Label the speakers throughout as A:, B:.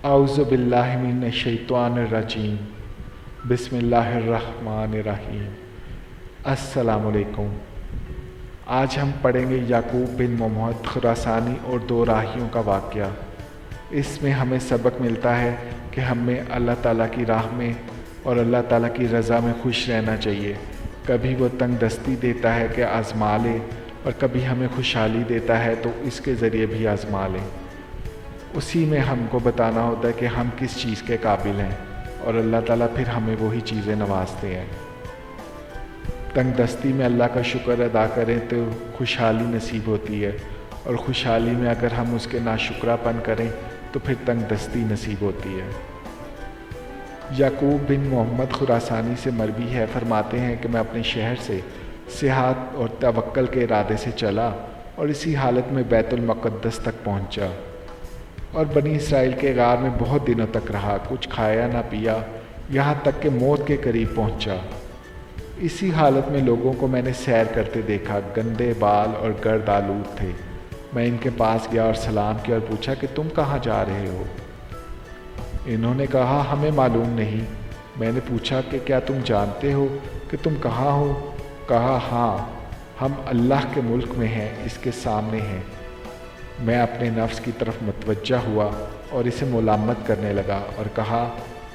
A: اعوذ باللہ من الشیطان الرجیم بسم اللہ الرحمن الرحیم۔ السلام علیکم۔ آج ہم پڑھیں گے یعقوب بن محمد خراسانی اور دو راہیوں کا واقعہ۔ اس میں ہمیں سبق ملتا ہے کہ ہمیں اللہ تعالیٰ کی راہ میں اور اللہ تعالیٰ کی رضا میں خوش رہنا چاہیے۔ کبھی وہ تنگ دستی دیتا ہے کہ آزما لے، اور کبھی ہمیں خوشحالی دیتا ہے تو اس کے ذریعے بھی آزما لیں۔ اسی میں ہم کو بتانا ہوتا ہے کہ ہم کس چیز کے قابل ہیں، اور اللہ تعالیٰ پھر ہمیں وہی چیزیں نوازتے ہیں۔ تنگ دستی میں اللہ کا شکر ادا کریں تو خوشحالی نصیب ہوتی ہے، اور خوشحالی میں اگر ہم اس کے ناشکرہ پن کریں تو پھر تنگ دستی نصیب ہوتی ہے۔ یعقوب بن محمد خراسانی سے مروی ہے، فرماتے ہیں کہ میں اپنے شہر سے صحت اور توکل کے ارادے سے چلا اور اسی حالت میں بیت المقدس تک پہنچا، اور بنی اسرائیل کے غار میں بہت دنوں تک رہا، کچھ کھایا نہ پیا، یہاں تک کہ موت کے قریب پہنچا۔ اسی حالت میں لوگوں کو میں نے سیر کرتے دیکھا، گندے بال اور گرد آلود تھے۔ میں ان کے پاس گیا اور سلام کیا اور پوچھا کہ تم کہاں جا رہے ہو؟ انہوں نے کہا ہمیں معلوم نہیں۔ میں نے پوچھا کہ کیا تم جانتے ہو کہ تم کہاں ہو؟ کہا ہاں، ہم اللہ کے ملک میں ہیں، اس کے سامنے ہیں۔ میں اپنے نفس کی طرف متوجہ ہوا اور اسے ملامت کرنے لگا اور کہا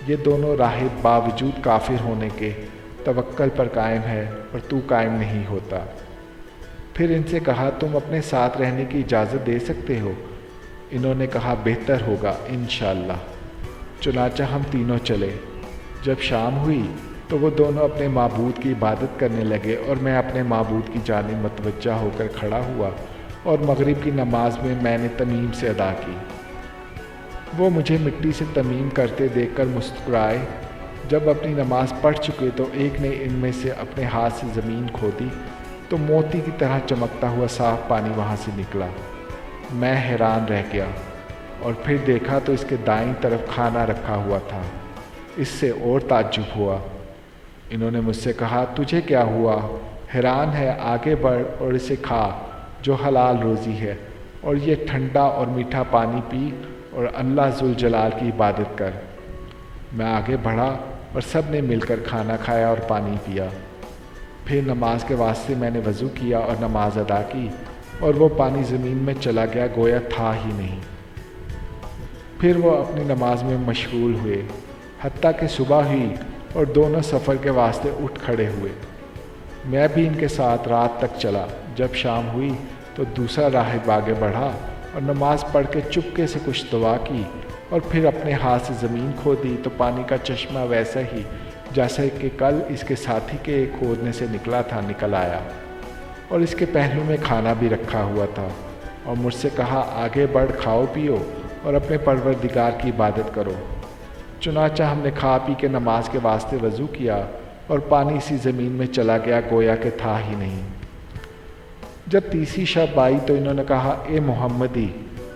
A: یہ دونوں راہب باوجود کافر ہونے کے توکل پر قائم ہے اور تو قائم نہیں ہوتا۔ پھر ان سے کہا تم اپنے ساتھ رہنے کی اجازت دے سکتے ہو؟ انہوں نے کہا بہتر ہوگا انشاءاللہ۔ چنانچہ ہم تینوں چلے۔ جب شام ہوئی تو وہ دونوں اپنے معبود کی عبادت کرنے لگے اور میں اپنے معبود کی جانب متوجہ ہو کر کھڑا ہوا اور مغرب کی نماز میں نے تمیم سے ادا کی۔ وہ مجھے مٹی سے تمیم کرتے دیکھ کر مسکرائے۔ جب اپنی نماز پڑھ چکے تو ایک نے ان میں سے اپنے ہاتھ سے زمین کھودی تو موتی کی طرح چمکتا ہوا صاف پانی وہاں سے نکلا۔ میں حیران رہ گیا اور پھر دیکھا تو اس کے دائیں طرف کھانا رکھا ہوا تھا۔ اس سے اور تعجب ہوا۔ انہوں نے مجھ سے کہا تجھے کیا ہوا؟ حیران ہے؟ آگے بڑھ اور اسے کھا جو حلال روزی ہے، اور یہ ٹھنڈا اور میٹھا پانی پی اور اللہ ذوالجلال کی عبادت کر۔ میں آگے بڑھا اور سب نے مل کر کھانا کھایا اور پانی پیا۔ پھر نماز کے واسطے میں نے وضو کیا اور نماز ادا کی، اور وہ پانی زمین میں چلا گیا گویا تھا ہی نہیں۔ پھر وہ اپنی نماز میں مشغول ہوئے، حتیٰ کہ صبح ہوئی اور دونوں سفر کے واسطے اٹھ کھڑے ہوئے۔ میں بھی ان کے ساتھ رات تک چلا۔ جب شام ہوئی تو دوسرا راہب آگے بڑھا اور نماز پڑھ کے چپکے سے کچھ دعا کی اور پھر اپنے ہاتھ سے زمین کھودی تو پانی کا چشمہ ویسا ہی جیسا کہ کل اس کے ساتھی کے کھودنے سے نکلا تھا نکل آیا، اور اس کے پہلو میں کھانا بھی رکھا ہوا تھا، اور مجھ سے کہا آگے بڑھ، کھاؤ پیو اور اپنے پروردگار کی عبادت کرو۔ چنانچہ ہم نے کھا پی کے نماز کے واسطے وضو کیا اور پانی اسی زمین میں چلا گیا گویا کہ تھا ہی نہیں۔ جب تیسری شب آئی تو انہوں نے کہا اے محمدی،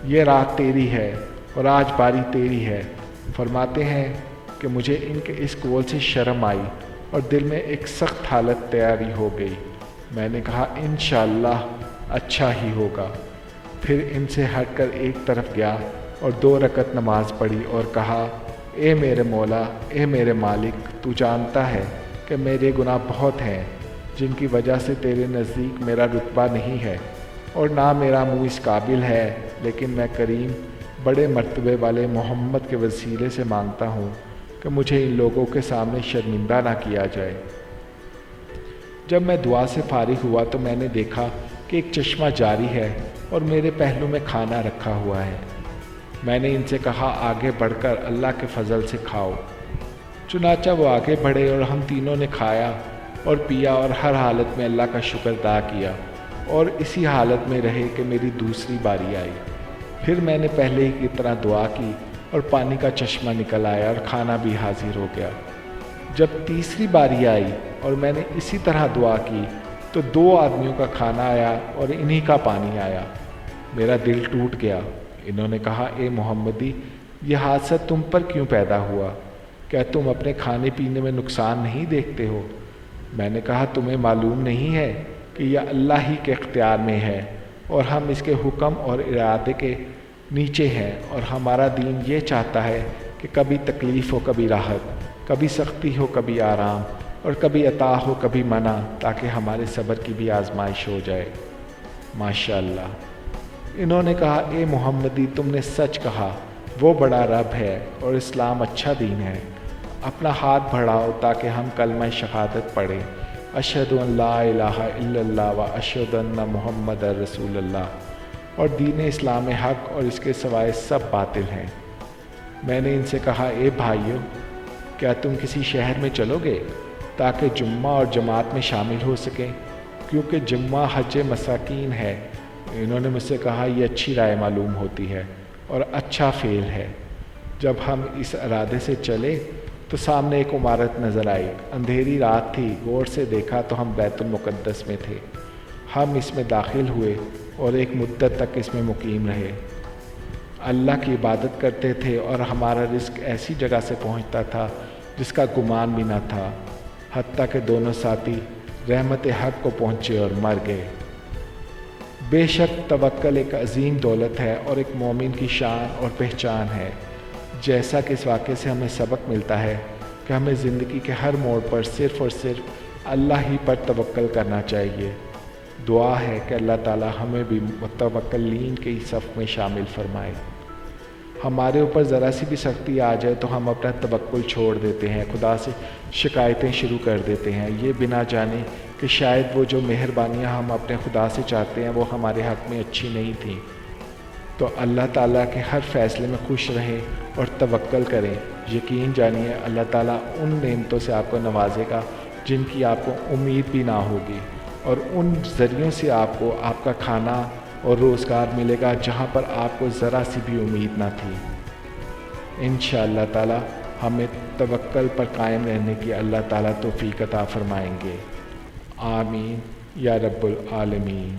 A: یہ رات تیری ہے اور آج باری تیری ہے۔ فرماتے ہیں کہ مجھے ان کے اس قول سے شرم آئی اور دل میں ایک سخت حالت تیاری ہو گئی۔ میں نے کہا انشاءاللہ اچھا ہی ہوگا۔ پھر ان سے ہٹ کر ایک طرف گیا اور 2 رکعت نماز پڑھی اور کہا اے میرے مولا، اے میرے مالک، تو جانتا ہے کہ میرے گناہ بہت ہیں جن کی وجہ سے تیرے نزدیک میرا رتبہ نہیں ہے اور نہ میرا منہ اس قابل ہے، لیکن میں کریم بڑے مرتبے والے محمد کے وسیلے سے مانگتا ہوں کہ مجھے ان لوگوں کے سامنے شرمندہ نہ کیا جائے۔ جب میں دعا سے فارغ ہوا تو میں نے دیکھا کہ ایک چشمہ جاری ہے اور میرے پہلو میں کھانا رکھا ہوا ہے۔ میں نے ان سے کہا آگے بڑھ کر اللہ کے فضل سے کھاؤ۔ چنانچہ وہ آگے بڑھے اور ہم تینوں نے کھایا اور پیا اور ہر حالت میں اللہ کا شکر ادا کیا، اور اسی حالت میں رہے کہ میری دوسری باری آئی۔ پھر میں نے پہلے ہی کی طرح دعا کی اور پانی کا چشمہ نکل آیا اور کھانا بھی حاضر ہو گیا۔ جب تیسری باری آئی اور میں نے اسی طرح دعا کی تو 2 آدمیوں کا کھانا آیا اور انہی کا پانی آیا۔ میرا دل ٹوٹ گیا۔ انہوں نے کہا اے محمدی، یہ حادثہ تم پر کیوں پیدا ہوا؟ کیا تم اپنے کھانے پینے میں نقصان نہیں دیکھتے ہو؟ میں نے کہا تمہیں معلوم نہیں ہے کہ یہ اللہ ہی کے اختیار میں ہے اور ہم اس کے حکم اور ارادے کے نیچے ہے، اور ہمارا دین یہ چاہتا ہے کہ کبھی تکلیف ہو کبھی راحت، کبھی سختی ہو کبھی آرام، اور کبھی عطا ہو کبھی منع، تاکہ ہمارے صبر کی بھی آزمائش ہو جائے۔ ماشاء اللہ۔ انہوں نے کہا اے محمدی، تم نے سچ کہا، وہ بڑا رب ہے اور اسلام اچھا دین ہے۔ اپنا ہاتھ بڑھاؤ تاکہ ہم کلمہ شہادت پڑھیں، اشہد ان لا الہ الا اللہ و اشہد ان محمد رسول اللہ، اور دین اسلام حق اور اس کے سوائے سب باطل ہیں۔ میں نے ان سے کہا اے بھائیو، کیا تم کسی شہر میں چلو گے تاکہ جمعہ اور جماعت میں شامل ہو سکیں، کیونکہ جمعہ حج مساکین ہے۔ انہوں نے مجھ سے کہا یہ اچھی رائے معلوم ہوتی ہے اور اچھا فعل ہے۔ جب ہم اس ارادے سے چلے تو سامنے ایک عمارت نظر آئی۔ اندھیری رات تھی، غور سے دیکھا تو ہم بیت المقدس میں تھے۔ ہم اس میں داخل ہوئے اور ایک مدت تک اس میں مقیم رہے، اللہ کی عبادت کرتے تھے، اور ہمارا رزق ایسی جگہ سے پہنچتا تھا جس کا گمان بھی نہ تھا، حتیٰ کہ دونوں ساتھی رحمت حق کو پہنچے اور مر گئے۔ بے شک توکل ایک عظیم دولت ہے اور ایک مومن کی شان اور پہچان ہے۔ جیسا کہ اس واقعے سے ہمیں سبق ملتا ہے کہ ہمیں زندگی کے ہر موڑ پر صرف اور صرف اللہ ہی پر توکل کرنا چاہیے۔ دعا ہے کہ اللہ تعالی ہمیں بھی متوکلین کے صف میں شامل فرمائے۔ ہمارے اوپر ذرا سی بھی سختی آ جائے تو ہم اپنا توکل چھوڑ دیتے ہیں، خدا سے شکایتیں شروع کر دیتے ہیں، یہ بنا جانے کہ شاید وہ جو مہربانیاں ہم اپنے خدا سے چاہتے ہیں وہ ہمارے حق میں اچھی نہیں تھیں۔ تو اللہ تعالیٰ کے ہر فیصلے میں خوش رہیں اور توکل کریں۔ یقین جانیے اللہ تعالیٰ ان نعمتوں سے آپ کو نوازے گا جن کی آپ کو امید بھی نہ ہوگی، اور ان ذریعوں سے آپ کو آپ کا کھانا اور روزگار ملے گا جہاں پر آپ کو ذرا سی بھی امید نہ تھی۔ انشاءاللہ تعالیٰ ہمیں توکل پر قائم رہنے کی اللہ تعالیٰ توفیق عطا فرمائیں گے۔ آمین یا رب العالمین۔